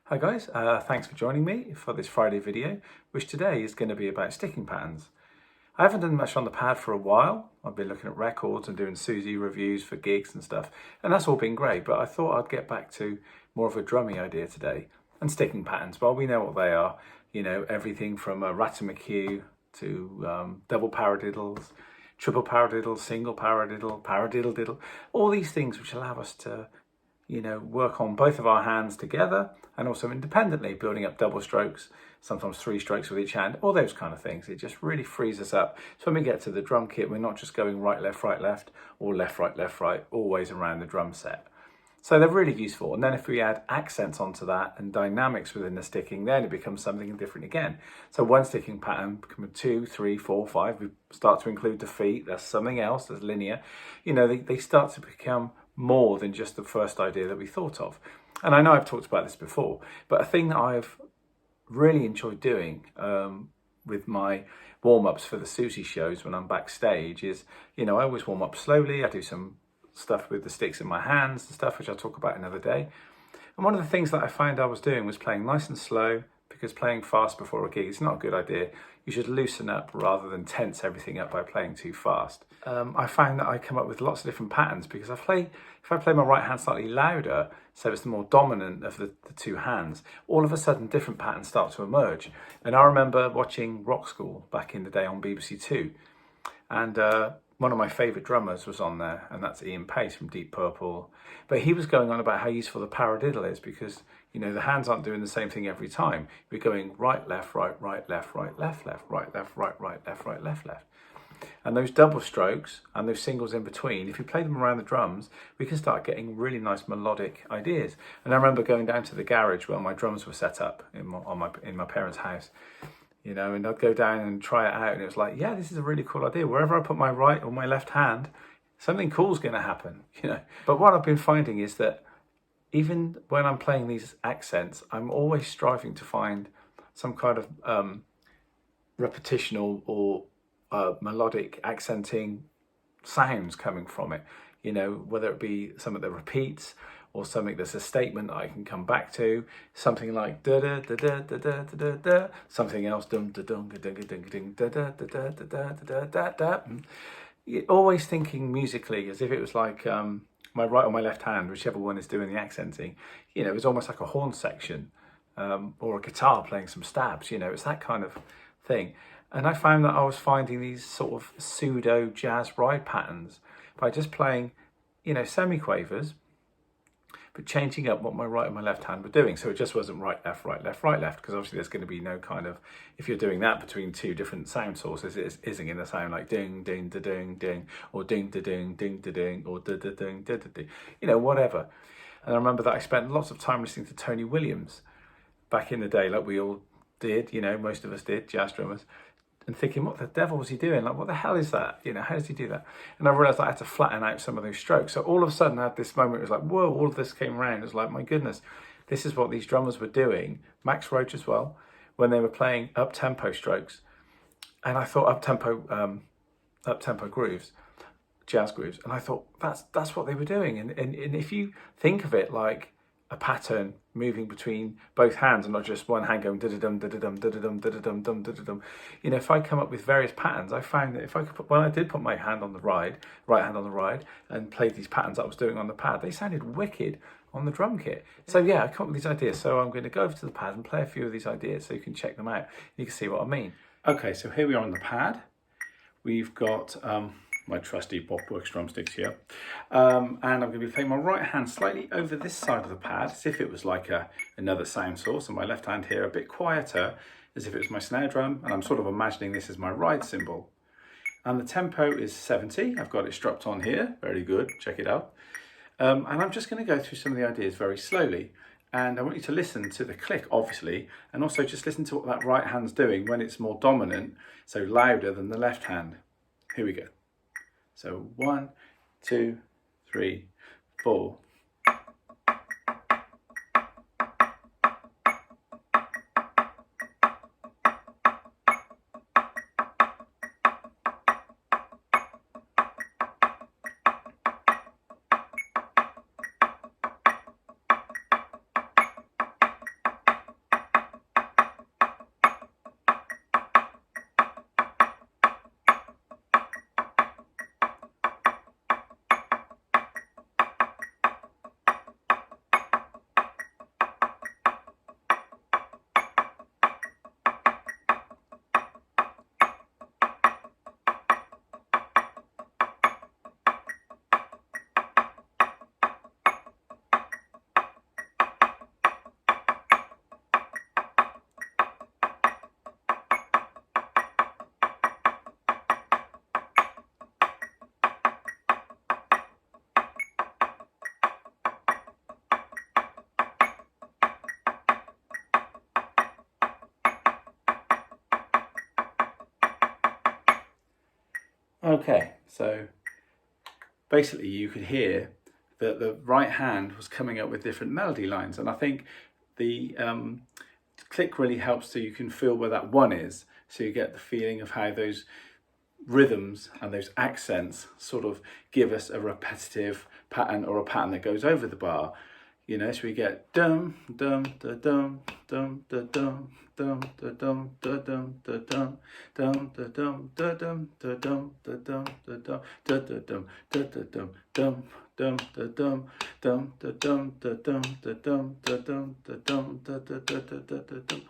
Hi guys, thanks for joining me for this Friday video, which today is going to be about sticking patterns. I haven't done much on the pad for a while. I've been looking at records and doing Siouxsie reviews for gigs and stuff, and that's all been great, but I thought I'd get back to more of a drummy idea today. And sticking patterns, well, we know what they are. You know, everything from a rat-a-McHugh to double paradiddles, triple paradiddle, single paradiddle, paradiddle-diddle, all these things which allow us to work on both of our hands together and also independently, building up double strokes, sometimes 3 strokes with each hand, all those kind of things. It just really frees us up. So when we get to the drum kit, we're not just going right, left, or left, right, always around the drum set. So they're really useful. And then if we add accents onto that and dynamics within the sticking, then it becomes something different again. So one sticking pattern becomes 2, 3, 4, 5. We start to include the feet. There's something else. There's linear. They start to become more than just the first idea that we thought of. And I know I've talked about this before, but a thing that I've really enjoyed doing with my warm-ups for the Siouxsie shows when I'm backstage is, I always warm up slowly. I do some stuff with the sticks in my hands and stuff, which I'll talk about another day. And one of the things that I found I was doing was playing nice and slow, because playing fast before a gig is not a good idea. You should loosen up rather than tense everything up by playing too fast. I found that I come up with lots of different patterns because if I play my right hand slightly louder, so it's the more dominant of the two hands, all of a sudden different patterns start to emerge. And I remember watching Rock School back in the day on BBC Two, and one of my favourite drummers was on there, and that's Ian Pace from Deep Purple. But he was going on about how useful the paradiddle is because, the hands aren't doing the same thing every time. We're going right, left, right, left, right, left, right, left, right, left, right, left. And those double strokes and those singles in between, if you play them around the drums, we can start getting really nice melodic ideas. And I remember going down to the garage where my drums were set up in my parents' house. And I'd go down and try it out, and it was like, yeah, this is a really cool idea. Wherever I put my right or my left hand, something cool's going to happen, But what I've been finding is that even when I'm playing these accents, I'm always striving to find some kind of repetitional or melodic accenting sounds coming from it, whether it be something that repeats or something that's a statement that I can come back to, something like da da da da da da da da, something else dum da dum da ding ding ding da da da da da da da da. Always thinking musically as if it was like my right or my left hand, whichever one is doing the accenting. It's almost like a horn section or a guitar playing some stabs. It's that kind of thing. And I found that I was finding these sort of pseudo jazz ride patterns by just playing, semiquavers, but changing up what my right and my left hand were doing. So it just wasn't right, left, because obviously there's going to be no kind of, if you're doing that between two different sound sources, it isn't going to sound like ding, ding, da ding, ding, or ding, da ding, da ding, or da da ding, da da ding, whatever. And I remember that I spent lots of time listening to Tony Williams back in the day, like we all did, most of us did, jazz drummers, and thinking, what the devil was he doing? Like, what the hell is that? How does he do that? And I realised I had to flatten out some of those strokes. So all of a sudden I had this moment, it was like, whoa, all of this came around. It was like, my goodness, this is what these drummers were doing, Max Roach as well, when they were playing up-tempo strokes. And I thought up-tempo grooves, jazz grooves. And I thought, that's what they were doing. And if you think of it like a pattern moving between both hands and not just one hand going da-da-dum, da-da-dum, da-da-dum, da-da-dum, dum, da-da-dum. If I come up with various patterns, I found that if I could when I did put my hand on the right hand on the ride and played these patterns I was doing on the pad, they sounded wicked on the drum kit. So yeah, I come up with these ideas. So I'm going to go over to the pad and play a few of these ideas so you can check them out. You can see what I mean. Okay, so here we are on the pad. We've got my trusty Bopworks drumsticks here. And I'm going to be playing my right hand slightly over this side of the pad, as if it was like another sound source, and my left hand here a bit quieter, as if it was my snare drum, and I'm sort of imagining this as my ride cymbal. And the tempo is 70, I've got it strapped on here, very good, check it out. And I'm just going to go through some of the ideas very slowly. And I want you to listen to the click, obviously, and also just listen to what that right hand's doing when it's more dominant, so louder than the left hand. Here we go. So 1, 2, 3, 4. Okay, so basically you could hear that the right hand was coming up with different melody lines, and I think the click really helps so you can feel where that one is, so you get the feeling of how those rhythms and those accents sort of give us a repetitive pattern, or a pattern that goes over the bar. You know, so we get dum dum da dum dum da dum dum da dum da dum da dum dum da dum da dum da dum da dum da dum da da dum da da dum dum dum da dum dum da dum da dum da dum da dum da dum da da da da da dum.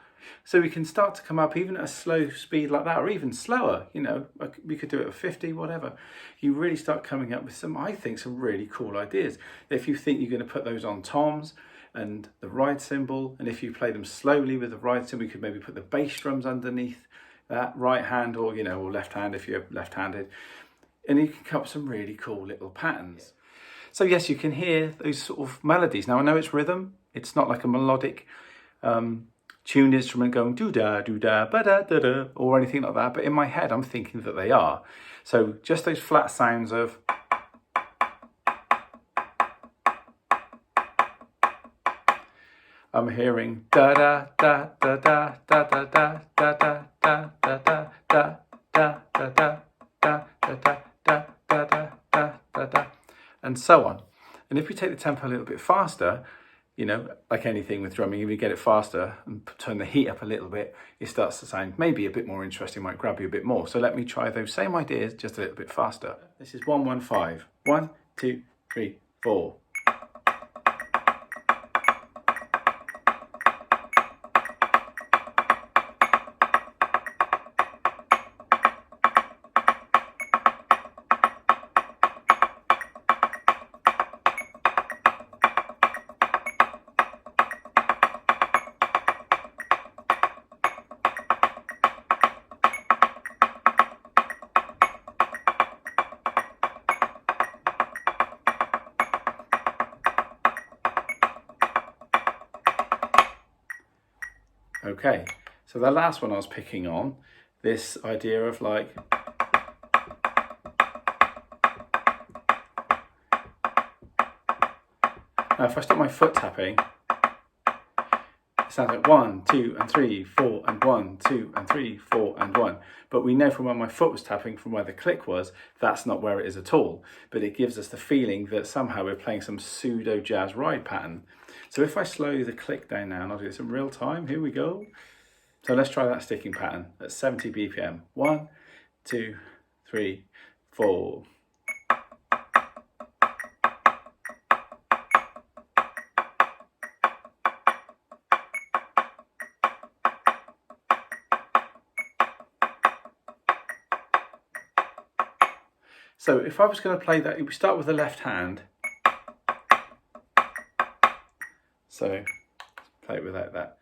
So we can start to come up even at a slow speed like that, or even slower. You know, we could do it at 50, whatever. You really start coming up with some, I think, some really cool ideas. If you think you're going to put those on toms and the ride cymbal, and if you play them slowly with the ride cymbal, you could maybe put the bass drums underneath that right hand, or, you know, or left hand if you're left-handed, and you can come up with some really cool little patterns. So yes, you can hear those sort of melodies. Now I know it's rhythm, it's not like a melodic tuned instrument going do-da, do-da, ba-da-da-da, or anything like that, but in my head I'm thinking that they are. So just those flat sounds of I'm hearing da-da-da-da-da-da-da-da-da-da-da-da-da-da-da-da-da-da, and so on. And if we take the tempo a little bit faster, you know, like anything with drumming, if you get it faster and turn the heat up a little bit, it starts to sound maybe a bit more interesting, might grab you a bit more. So let me try those same ideas just a little bit faster. This is 1-1-5. 1, 2, 3, 4. Okay, so the last one I was picking on, this idea of like, now if I stop my foot tapping, it sounds like 1, 2 and 3, 4 and 1, 2 and 3, 4 and 1. But we know from where my foot was tapping, from where the click was, that's not where it is at all. But it gives us the feeling that somehow we're playing some pseudo jazz ride pattern. So if I slow the click down now, and I'll do this in real time, here we go. So let's try that sticking pattern at 70 BPM. 1, 2, 3, 4. So if I was going to play that, we start with the left hand. So play it without that.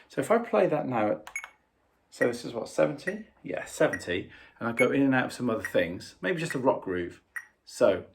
So if I play that now, so this is what, 70? Yeah, 70. And I go in and out of some other things, maybe just a rock groove. So.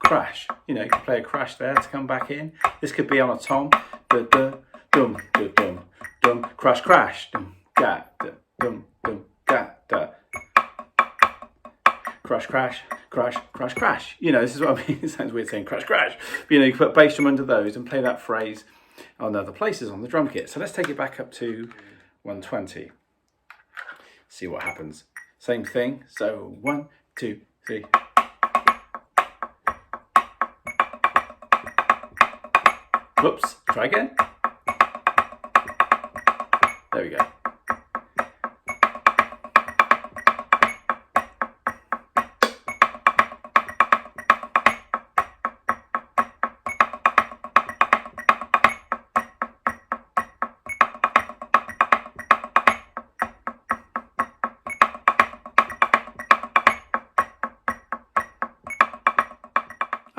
Crash, you know, you can play a crash there to come back in. This could be on a tom, da da dum da dum dum, crash crash, dum ga da dum dum ga da, crash crash crash crash crash. You know, this is what I mean. It sounds weird saying crash crash, but you know, you can put bass drum under those and play that phrase on other places on the drum kit. So let's take it back up to 120. See what happens. Same thing. So 1, 2, 3. Whoops, try again. There we go.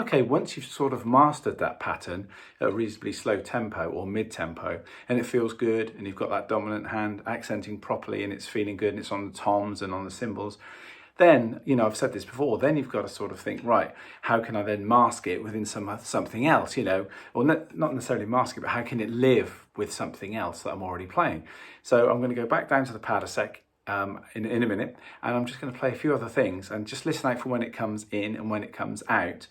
Okay, once you've sort of mastered that pattern at a reasonably slow tempo or mid-tempo, and it feels good, and you've got that dominant hand accenting properly, and it's feeling good, and it's on the toms and on the cymbals, then, you know, I've said this before, then you've got to sort of think, right, how can I then mask it within something else, you know, or not necessarily mask it, but how can it live with something else that I'm already playing? So I'm going to go back down to the pad a sec in a minute, and I'm just going to play a few other things and just listen out for when it comes in and when it comes out.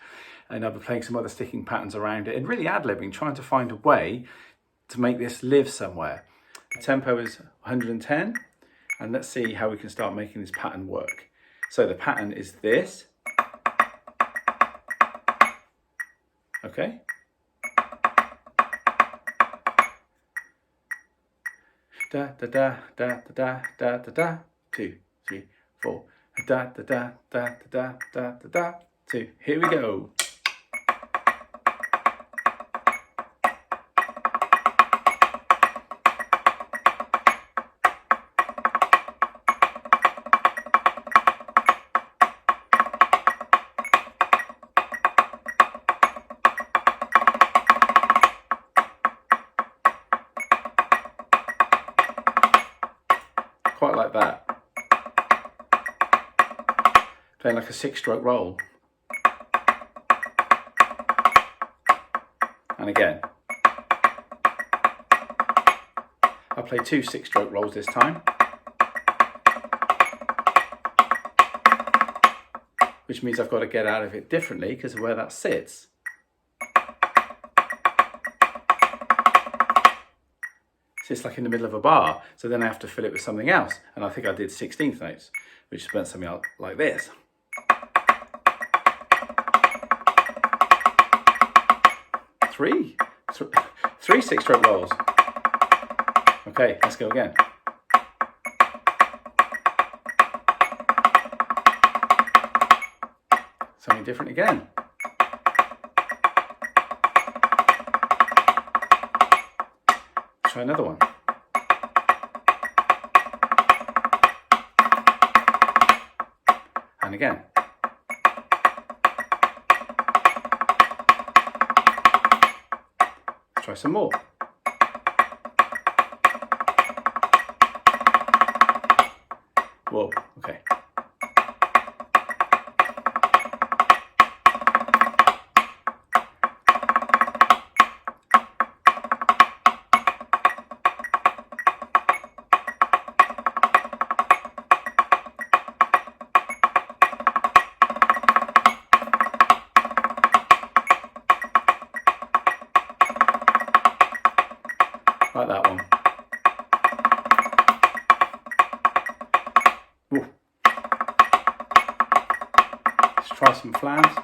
And I'll be playing some other sticking patterns around it and really ad-libbing, trying to find a way to make this live somewhere. The tempo is 110, and let's see how we can start making this pattern work. So the pattern is this. Okay. Da da da da da da da da. 2, 3, 4. Da da da da da da da da. 2. Here we go. Quite like that. Playing like a 6-stroke roll. And again. I'll play 2 6-stroke rolls this time. Which means I've got to get out of it differently because of where that sits. It's like in the middle of a bar, so then I have to fill it with something else, and I think I did 16th notes, which spent something like this. Three 6-stroke rolls. Okay, let's go again. Something different again. Try another one. And again. Try some more. Whoa, okay. Like that one. Ooh. Let's try some flams.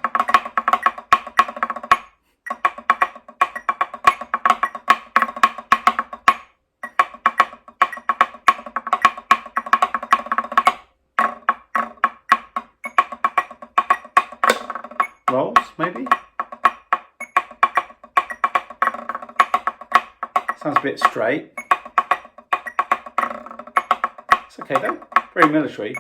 Rolls, maybe? Sounds a bit straight. It's okay though, very military.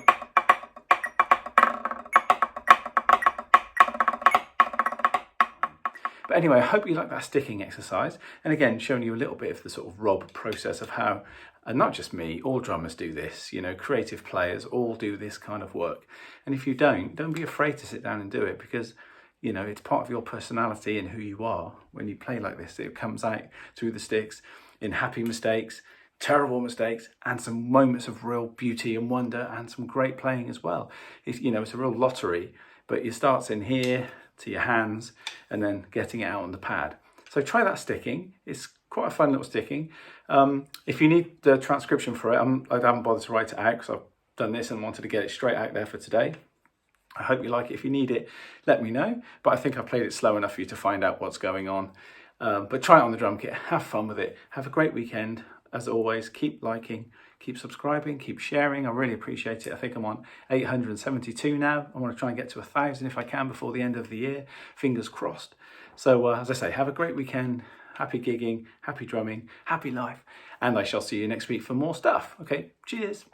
But anyway, I hope you like that sticking exercise. And again, showing you a little bit of the sort of Rob process of how, and not just me, all drummers do this, you know, creative players all do this kind of work. And if you don't be afraid to sit down and do it, because you know, it's part of your personality and who you are. When you play like this, it comes out through the sticks in happy mistakes, terrible mistakes, and some moments of real beauty and wonder, and some great playing as well. It's, you know, it's a real lottery, but it starts in here to your hands and then getting it out on the pad. So try that sticking. It's quite a fun little sticking. If you need the transcription for it, I haven't bothered to write it out because I've done this and wanted to get it straight out there for today. I hope you like it. If you need it, let me know. But I think I've played it slow enough for you to find out what's going on. But try it on the drum kit. Have fun with it. Have a great weekend. As always, keep liking, keep subscribing, keep sharing. I really appreciate it. I think I'm on 872 now. I want to try and get to 1,000 if I can before the end of the year. Fingers crossed. So as I say, have a great weekend. Happy gigging, happy drumming, happy life. And I shall see you next week for more stuff. Okay, cheers.